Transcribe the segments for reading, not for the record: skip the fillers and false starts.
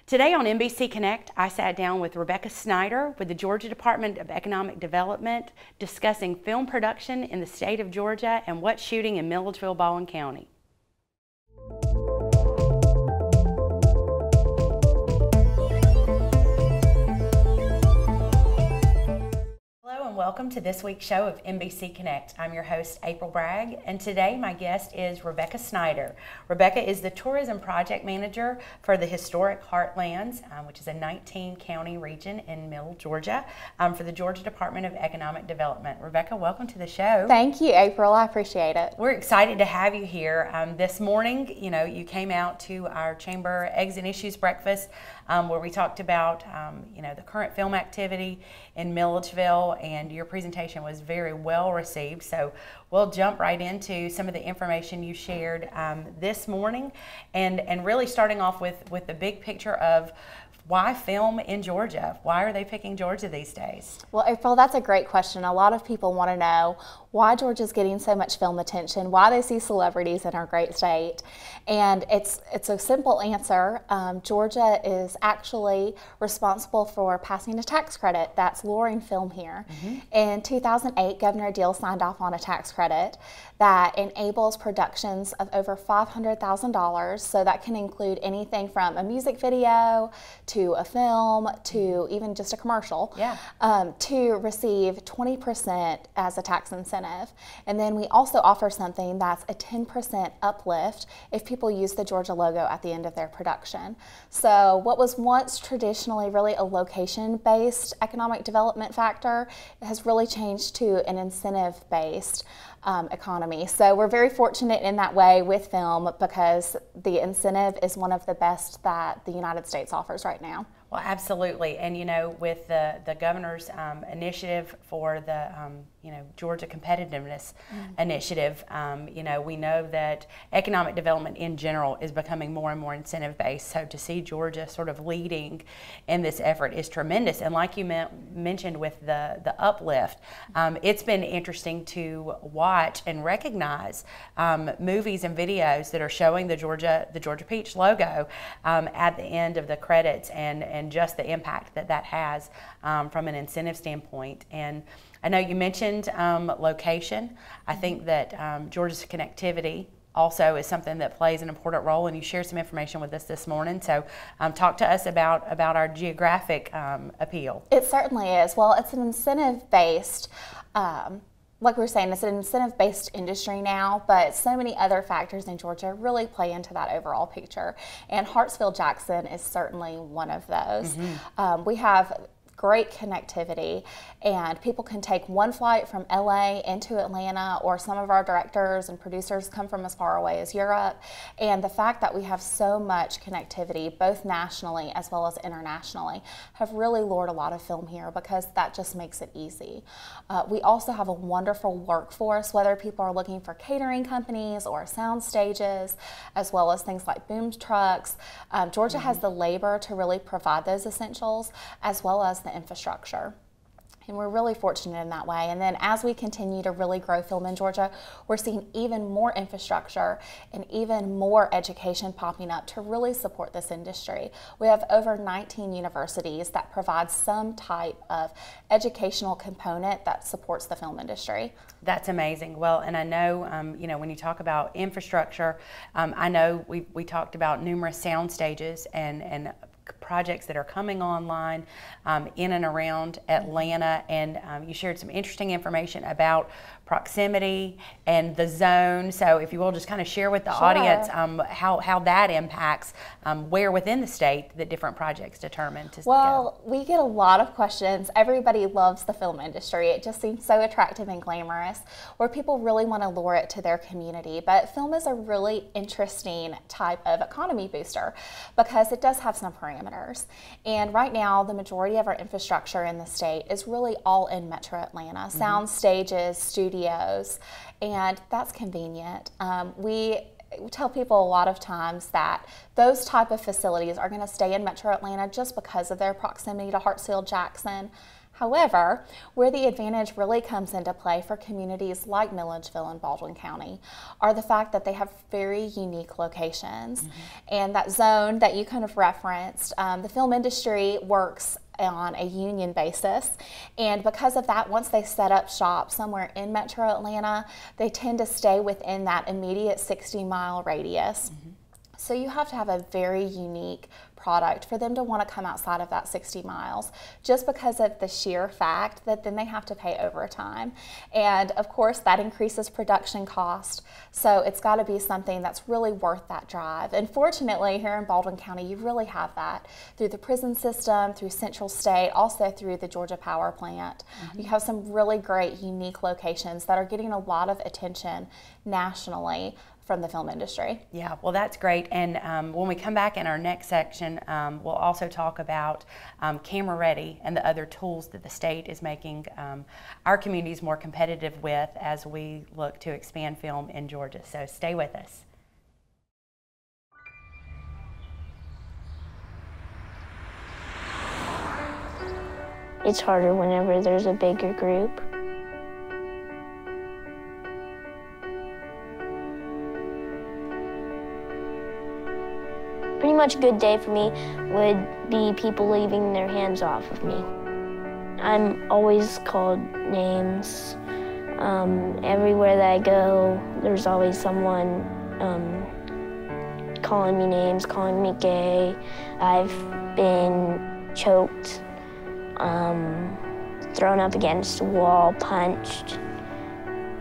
Today on MBC Connect, I sat down with Rebekah Snider with the Georgia Department of Economic Development discussing film production in the state of Georgia and what's shooting in Milledgeville, Baldwin County. Hello and welcome to this week's show of MBC Connect. I'm your host, April Bragg, and today my guest is Rebekah Snider. Rebekah is the Tourism Project Manager for the historic Heartlands, which is a 19-county region in Middle Georgia, for the Georgia Department of Economic Development. Rebekah, welcome to the show. Thank you, April. I appreciate it. We're excited to have you here. This morning, you came out to our Chamber Eggs and Issues breakfast, where we talked about, the current film activity in Milledgeville, and your presentation was very well received. So we'll jump right into some of the information you shared this morning, and really starting off with the big picture of why film in Georgia? Why are they picking Georgia these days? Well, April, that's a great question. A lot of people want to know why Georgia's getting so much film attention, why they see celebrities in our great state. And it's a simple answer. Georgia is actually responsible for passing a tax credit that's luring film here. In 2008, Governor Deal signed off on a tax credit that enables productions of over $500,000. So that can include anything from a music video to a film to even just a commercial, to receive 20% as a tax incentive. And then we also offer something that's a 10% uplift if people use the Georgia logo at the end of their production. So what was once traditionally really a location-based economic development factor has really changed to an incentive-based economy. So we're very fortunate in that way with film because the incentive is one of the best that the United States offers right now. Well, absolutely. And, with the governor's initiative for the, Georgia Competitiveness Initiative, we know that economic development in general is becoming more and more incentive-based. So to see Georgia sort of leading in this effort is tremendous. And like you mentioned with the uplift, it's been interesting to watch and recognize movies and videos that are showing the Georgia Peach logo at the end of the credits, and just the impact that has from an incentive standpoint. And I know you mentioned location. I think that Georgia's connectivity also is something that plays an important role, and you shared some information with us this morning. So talk to us about our geographic appeal. It certainly is. Well, it's an incentive-based like we were saying, it's an incentive-based industry now, but so many other factors in Georgia really play into that overall picture. And Hartsfield-Jackson is certainly one of those. We have great connectivity, and people can take one flight from LA into Atlanta, or some of our directors and producers come from as far away as Europe. And the fact that we have so much connectivity, both nationally as well as internationally, have really lured a lot of film here because that just makes it easy. We also have a wonderful workforce, whether people are looking for catering companies or sound stages, as well as things like boom trucks. Georgia has the labor to really provide those essentials, as well as the infrastructure. And we're really fortunate in that way. And then as we continue to really grow film in Georgia, we're seeing even more infrastructure and even more education popping up to really support this industry. We have over 19 universities that provide some type of educational component that supports the film industry. That's amazing. Well, and I know, when you talk about infrastructure, I know we talked about numerous sound stages and projects that are coming online in and around Atlanta, and you shared some interesting information about proximity and the zone. So if you will just kind of share with the audience how that impacts where within the state that different projects determine to go. We get a lot of questions. Everybody loves the film industry. It just seems so attractive and glamorous, where people really want to lure it to their community. But film is a really interesting type of economy booster because it does have some parameters. And right now, the majority of our infrastructure in the state is really all in Metro Atlanta. Sound stages, studios, and that's convenient. We tell people a lot of times that those type of facilities are going to stay in Metro Atlanta just because of their proximity to Hartsfield-Jackson. However, where the advantage really comes into play for communities like Milledgeville and Baldwin County are the fact that they have very unique locations. And that zone that you kind of referenced, the film industry works on a union basis, and because of that, once they set up shop somewhere in Metro Atlanta, they tend to stay within that immediate 60-mile radius. So you have to have a very unique product for them to want to come outside of that 60 miles, just because of the sheer fact that then they have to pay overtime. And of course that increases production cost. So it's got to be something that's really worth that drive. And fortunately here in Baldwin County, you really have that through the prison system, through Central State, also through the Georgia Power Plant. You have some really great unique locations that are getting a lot of attention nationally from the film industry. Yeah, well, that's great. And when we come back in our next section, we'll also talk about Camera Ready and the other tools that the state is making our communities more competitive with as we look to expand film in Georgia. So stay with us. It's harder whenever there's a bigger group. Pretty much a good day for me would be people leaving their hands off of me. I'm always called names. Everywhere that I go, there's always someone calling me names, calling me gay. I've been choked, thrown up against a wall, punched.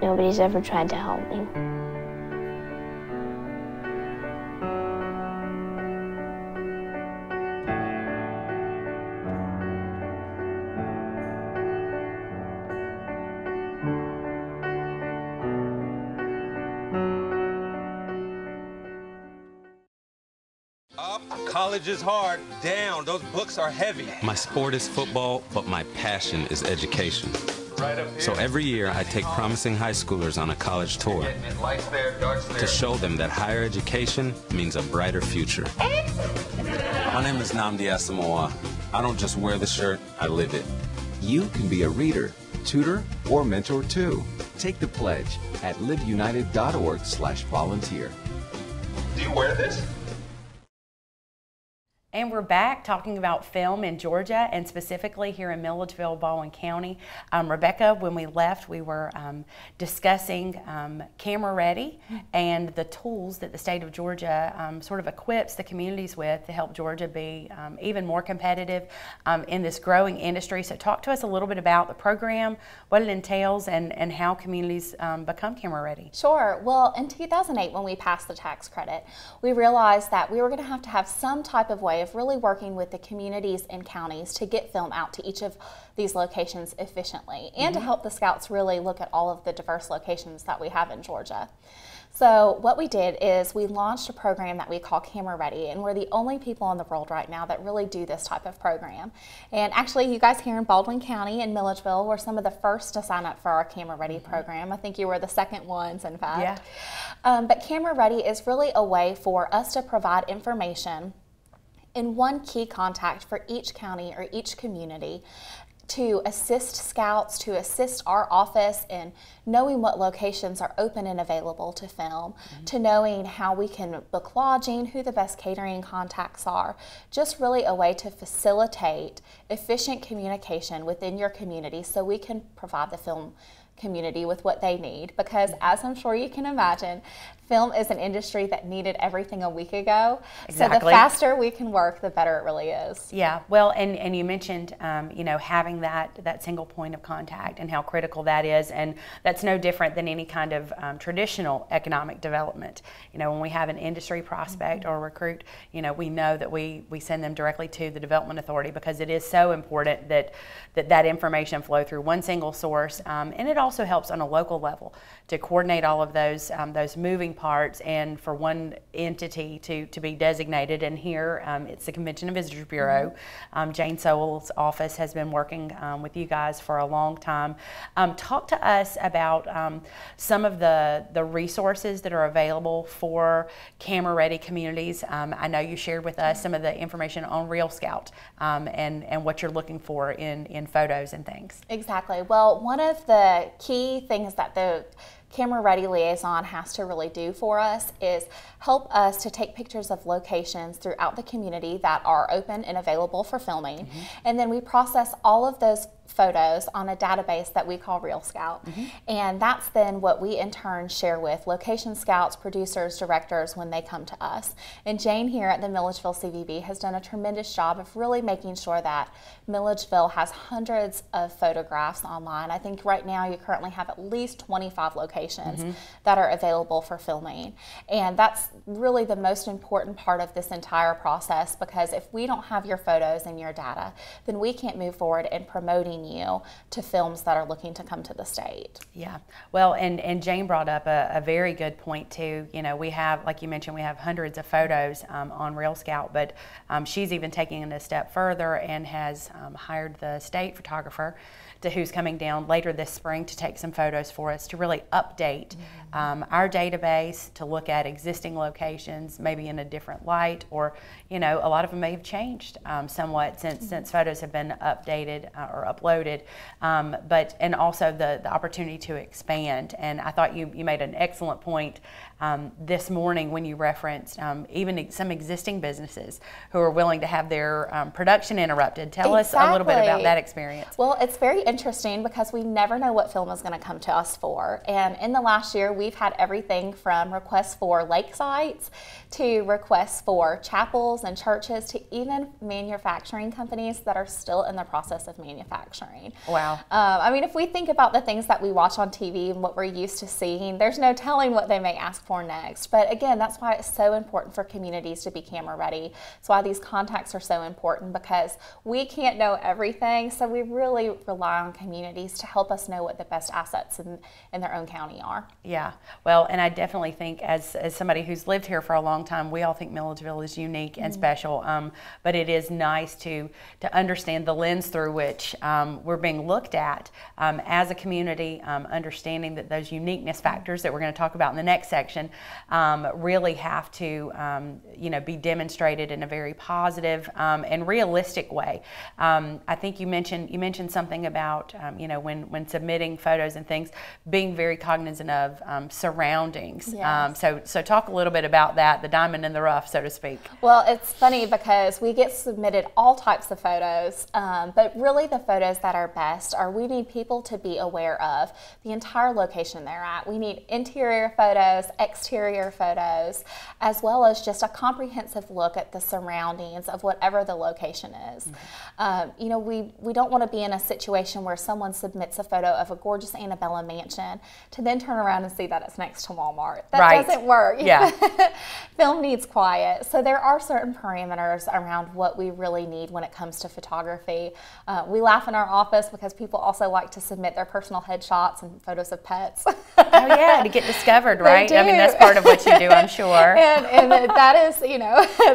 Nobody's ever tried to help me. College is hard. Down. Those books are heavy. My sport is football, but my passion is education. So every year I take promising high schoolers on a college tour to show them that higher education means a brighter future. My name is Nnamdi Asamoah. I don't just wear the shirt, I live it. You can be a reader, tutor, or mentor too. Take the pledge at liveunited.org/volunteer. Do you wear this? And we're back talking about film in Georgia, and specifically here in Milledgeville, Baldwin County. Rebekah, when we left, we were discussing Camera Ready and the tools that the state of Georgia sort of equips the communities with to help Georgia be even more competitive in this growing industry. So talk to us a little bit about the program, what it entails, and how communities become Camera Ready. Sure. Well, in 2008, when we passed the tax credit, we realized that we were going to have some type of way of really working with the communities and counties to get film out to each of these locations efficiently, and to help the Scouts really look at all of the diverse locations that we have in Georgia. So what we did is we launched a program that we call Camera Ready, and we're the only people in the world right now that really do this type of program. And actually, you guys here in Baldwin County and Milledgeville were some of the first to sign up for our Camera Ready program. I think you were the second ones, in fact. Yeah. But Camera Ready is really a way for us to provide information in one key contact for each county or each community to assist Scouts, to assist our office in knowing what locations are open and available to film, to knowing how we can book lodging, who the best catering contacts are. Just really a way to facilitate efficient communication within your community so we can provide the film community with what they need, because as I'm sure you can imagine, film is an industry that needed everything a week ago. Exactly. So the faster we can work, the better it really is. Yeah, well, and you mentioned, you know, having that single point of contact and how critical that is, and that's no different than any kind of traditional economic development. You know, when we have an industry prospect or recruit, you know, we know that we send them directly to the Development Authority, because it is so important that information flow through one single source, and it also helps on a local level to coordinate all of those moving parts, and for one entity to be designated. And here it's the Convention and Visitors Bureau. Jane Sowell's office has been working with you guys for a long time. Talk to us about some of the resources that are available for camera-ready communities. I know you shared with us some of the information on Real Scout and what you're looking for in photos and things. Exactly. Well, one of the key things that the Camera Ready Liaison has to really do for us is help us to take pictures of locations throughout the community that are open and available for filming. And then we process all of those photos on a database that we call Real Scout. And that's then what we in turn share with location scouts, producers, directors when they come to us. And Jane here at the Milledgeville CVB has done a tremendous job of really making sure that Milledgeville has hundreds of photographs online. I think right now you currently have at least 25 locations that are available for filming. And that's really the most important part of this entire process, because if we don't have your photos and your data, then we can't move forward in promoting you to films that are looking to come to the state. Yeah, well, and Jane brought up a very good point too. You know, we have, like you mentioned, we have hundreds of photos on Real Scout, but she's even taking it a step further and has hired the state photographer who's coming down later this spring to take some photos for us to really update our database, to look at existing locations maybe in a different light, or you know, a lot of them may have changed somewhat since photos have been updated or uploaded, and also the opportunity to expand. And I thought you made an excellent point this morning when you referenced even some existing businesses who are willing to have their production interrupted. Tell us a little bit about that experience. Well, it's very interesting because we never know what film is going to come to us for. And in the last year, we've had everything from requests for lake sites to requests for chapels and churches to even manufacturing companies that are still in the process of manufacturing. Wow. I mean, if we think about the things that we watch on TV and what we're used to seeing, there's no telling what they may ask for next. But again, that's why it's so important for communities to be camera ready. That's why these contacts are so important, because we can't know everything. So we really rely on communities to help us know what the best assets in their own county are. Yeah, well, and I definitely think as somebody who's lived here for a long time, we all think Milledgeville is unique and special, but it is nice to understand the lens through which we're being looked at as a community, understanding that those uniqueness factors that we're going to talk about in the next section really have to be demonstrated in a very positive and realistic way. I think you mentioned something about when submitting photos and things, being very cognizant of surroundings. Yes. So talk a little bit about that, the diamond in the rough, so to speak. Well, it's funny because we get submitted all types of photos, but really the photos that are best are we need people to be aware of the entire location they're at. We need interior photos, exterior photos, as well as just a comprehensive look at the surroundings of whatever the location is. We don't want to be in a situation where someone submits a photo of a gorgeous Annabella mansion to then turn around and see that it's next to Walmart. That doesn't work. Yeah. Film needs quiet. So there are certain parameters around what we really need when it comes to photography. We laugh in our office because people also like to submit their personal headshots and photos of pets. Oh yeah, to get discovered, right? I mean, that's part of what you do, I'm sure. And that is,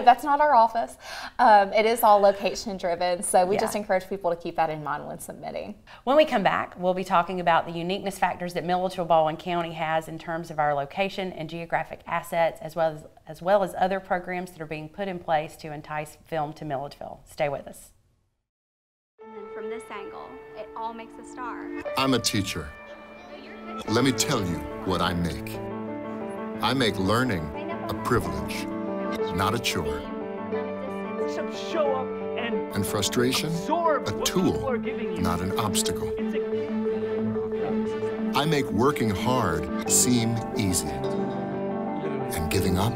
that's not our office. It is all location driven. So we just encourage people to keep that in mind when submitting. When we come back, we'll be talking about the uniqueness factors that Milledgeville-Baldwin County has in terms of our location and geographic assets, as well as other programs that are being put in place to entice film to Milledgeville. Stay with us. And then from this angle, it all makes a star. I'm a teacher. Let me tell you what I make. I make learning a privilege, not a chore. Show up and frustration a tool, not an obstacle. I make working hard seem easy and giving up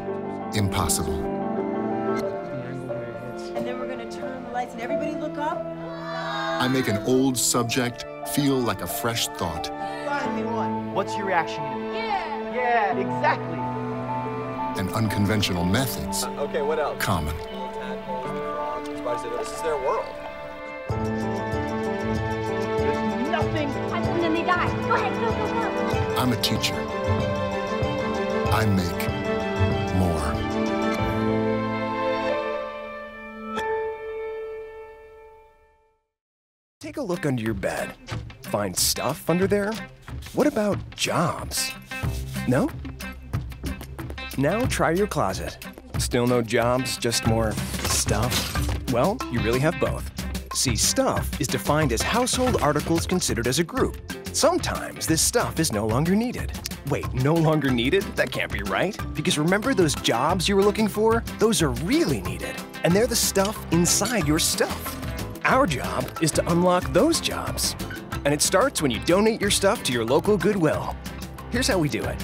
impossible. And then we're going to turn the lights and everybody look up. I make an old subject feel like a fresh thought. Finally won. What's your reaction? Yeah! Yeah, exactly. And unconventional methods okay, what else? Common. Little tadpoles, frogs, this is their world. There's nothing die. Go ahead, go, go, go. I'm a teacher. I make more. Take a look under your bed. Find stuff under there? What about jobs? No? Now try your closet. Still no jobs, just more stuff? Well, you really have both. See, stuff is defined as household articles considered as a group. Sometimes this stuff is no longer needed. Wait, no longer needed? That can't be right. Because remember those jobs you were looking for? Those are really needed. And they're the stuff inside your stuff. Our job is to unlock those jobs. And it starts when you donate your stuff to your local Goodwill. Here's how we do it.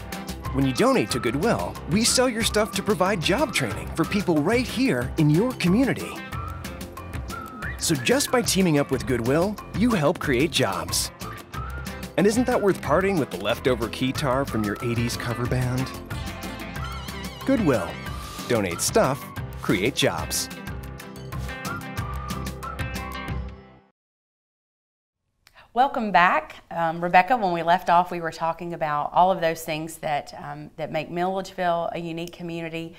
When you donate to Goodwill, we sell your stuff to provide job training for people right here in your community. So just by teaming up with Goodwill, you help create jobs. And isn't that worth parting with the leftover keytar from your 80s cover band? Goodwill. Donate stuff, create jobs. Welcome back. Rebecca, when we left off, we were talking about all of those things that, that make Milledgeville a unique community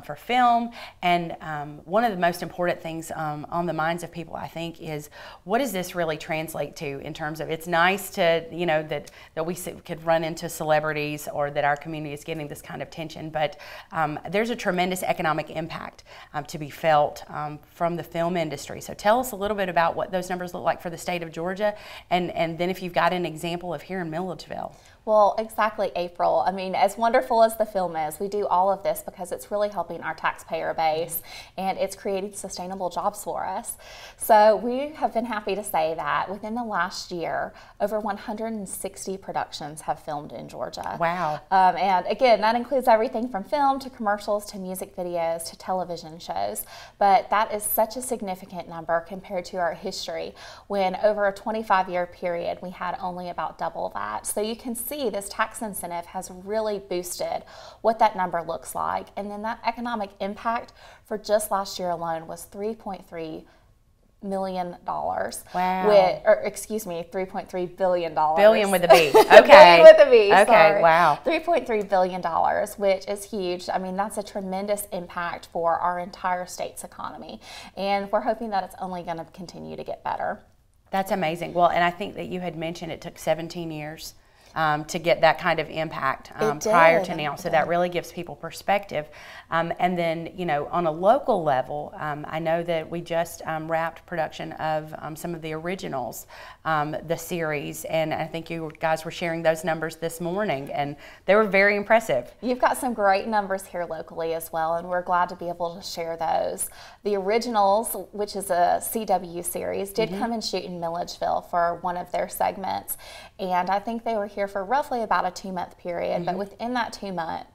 for film. And one of the most important things on the minds of people, I think, is what does this really translate to in terms of, it's nice to, you know, that we could run into celebrities or that our community is getting this kind of attention, but there's a tremendous economic impact to be felt from the film industry. So tell us a little bit about what those numbers look like for the state of Georgia, and then if you've got an example of here in Milledgeville. Well, exactly, April. I mean, as wonderful as the film is, we do all of this because it's really helping our taxpayer base and it's creating sustainable jobs for us. So we have been happy to say that within the last year, over 160 productions have filmed in Georgia. Wow. And again, that includes everything from film to commercials to music videos to television shows. But that is such a significant number compared to our history when over a 25-year period, we had only about double that. So you can see this tax incentive has really boosted what that number looks like. And then that economic impact for just last year alone was $3.3 million. Wow. $3.3 billion. Billion with a B. Okay. Billion with a B. Okay. Sorry. Wow. $3.3 billion, which is huge. I mean, that's a tremendous impact for our entire state's economy. And we're hoping that it's only going to continue to get better. That's amazing. Well, and I think that you had mentioned it took 17 years. To get that kind of impact prior to now. So that really gives people perspective. And then, you know, on a local level, I know that we just wrapped production of some of the originals, the series, and I think you guys were sharing those numbers this morning, and they were very impressive. You've got some great numbers here locally as well, and we're glad to be able to share those. The originals, which is a CW series, did come and shoot in Milledgeville for one of their segments, and I think they were here for roughly about a 2-month period, but within that 2 months,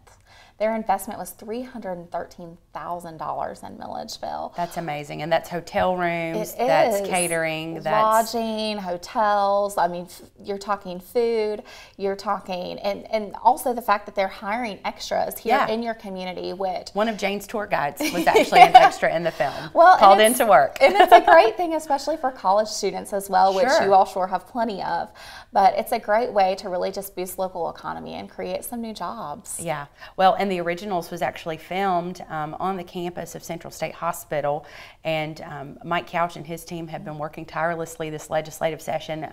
their investment was $313,000 in Milledgeville. That's amazing, and that's hotel rooms, that's catering, that's lodging, hotels. I mean, you're talking food, you're talking, and also the fact that they're hiring extras here in your community. Which one of Jane's tour guides was actually an extra in the film. Well, called into work, and it's a great thing, especially for college students as well, which you all sure have plenty of. But it's a great way to really just boost local economy and create some new jobs. Yeah, well, and the originals was actually filmed on the campus of Central State Hospital, and Mike Couch and his team have been working tirelessly this legislative session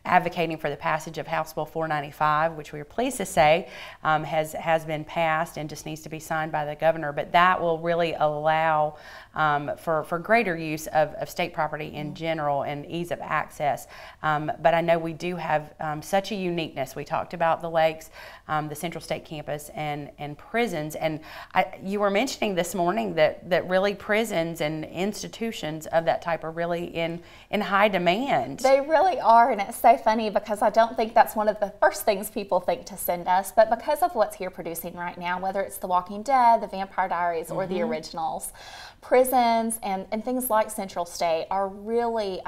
advocating for the passage of House Bill 495, which we are pleased to say has been passed and just needs to be signed by the governor. But that will really allow for greater use of state property in general and ease of access. But I know we do have such a uniqueness. We talked about the lakes, the Central State campus, and prisons. And you were mentioning this morning that really prisons and institutions of that type are really in high demand. They really are, and it's so funny because I don't think that's one of the first things people think to send us, but because of what's here producing right now, whether it's The Walking Dead, The Vampire Diaries, or the originals, prisons and things like Central State are really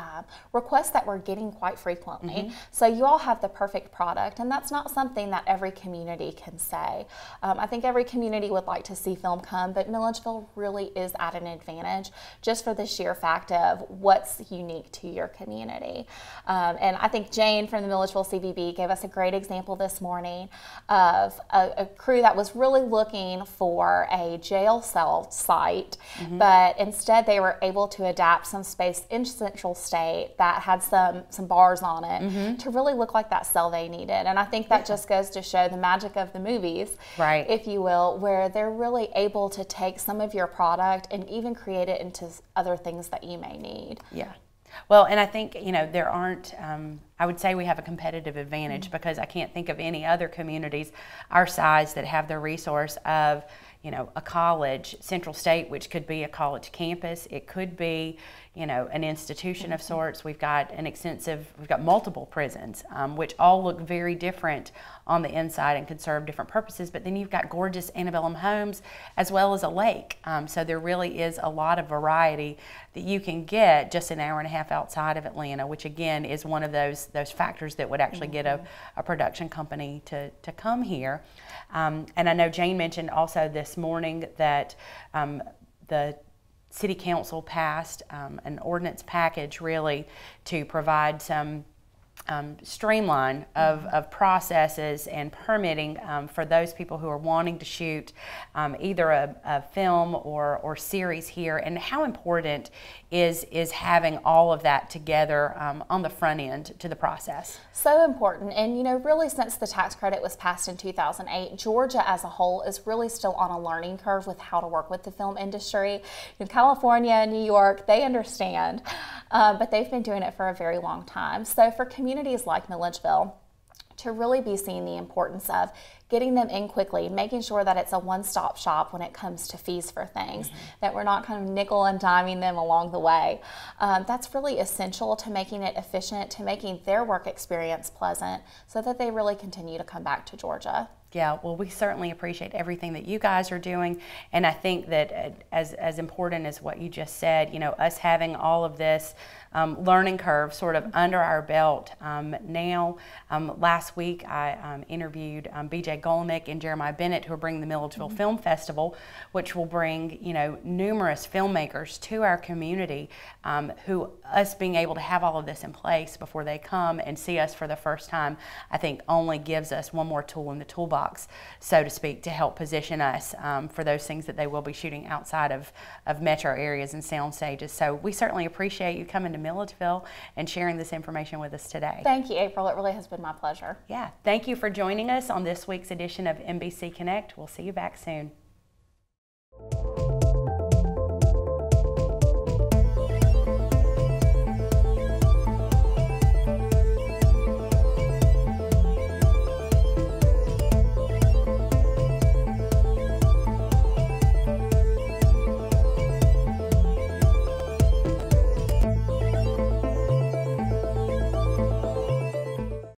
requests that we're getting quite frequently. So you all have the perfect product, and that's not something that every community can say. I think think every community would like to see film come, but Milledgeville really is at an advantage just for the sheer fact of what's unique to your community. And I think Jane from the Milledgeville CVB gave us a great example this morning of a crew that was really looking for a jail cell site, but instead they were able to adapt some space in Central State that had some bars on it to really look like that cell they needed. And I think that just goes to show the magic of the movies, if you will, where they're really able to take some of your product and even create it into other things that you may need. Yeah. Well, and I think, you know, there aren't, I would say we have a competitive advantage because I can't think of any other communities our size that have the resource of, you know, a college, Central State, which could be a college campus. It could be, you know, an institution of sorts. We've got we've got multiple prisons, which all look very different on the inside and could serve different purposes. But then you've got gorgeous antebellum homes as well as a lake. So there really is a lot of variety that you can get just an hour and a half outside of Atlanta, which again is one of those factors that would actually get a production company to come here. And I know Jane mentioned also this morning that the City Council passed an ordinance package really to provide some streamline of processes and permitting for those people who are wanting to shoot either a film or series here, and how important is having all of that together on the front end to the process. So important. And you know, really since the tax credit was passed in 2008, Georgia as a whole is really still on a learning curve with how to work with the film industry. In California, New York, they understand, but they've been doing it for a very long time. So for communities like Milledgeville to really be seeing the importance of getting them in quickly, making sure that it's a one-stop shop when it comes to fees for things, that we're not kind of nickel and diming them along the way. That's really essential to making it efficient, to making their work experience pleasant, so that they really continue to come back to Georgia. Yeah, well, we certainly appreciate everything that you guys are doing, and I think that as important as what you just said, you know, us having all of this learning curve sort of under our belt now. Last week I interviewed BJ Golnick and Jeremiah Bennett, who are bringing the Milledgeville Film Festival, which will bring, you know, numerous filmmakers to our community, who us being able to have all of this in place before they come and see us for the first time, I think only gives us one more tool in the toolbox, so to speak, to help position us for those things that they will be shooting outside of metro areas and sound stages. So we certainly appreciate you coming to Milledgeville and sharing this information with us today. Thank you, April. It really has been my pleasure. Yeah, thank you for joining us on this week's edition of MBC Connect. We'll see you back soon.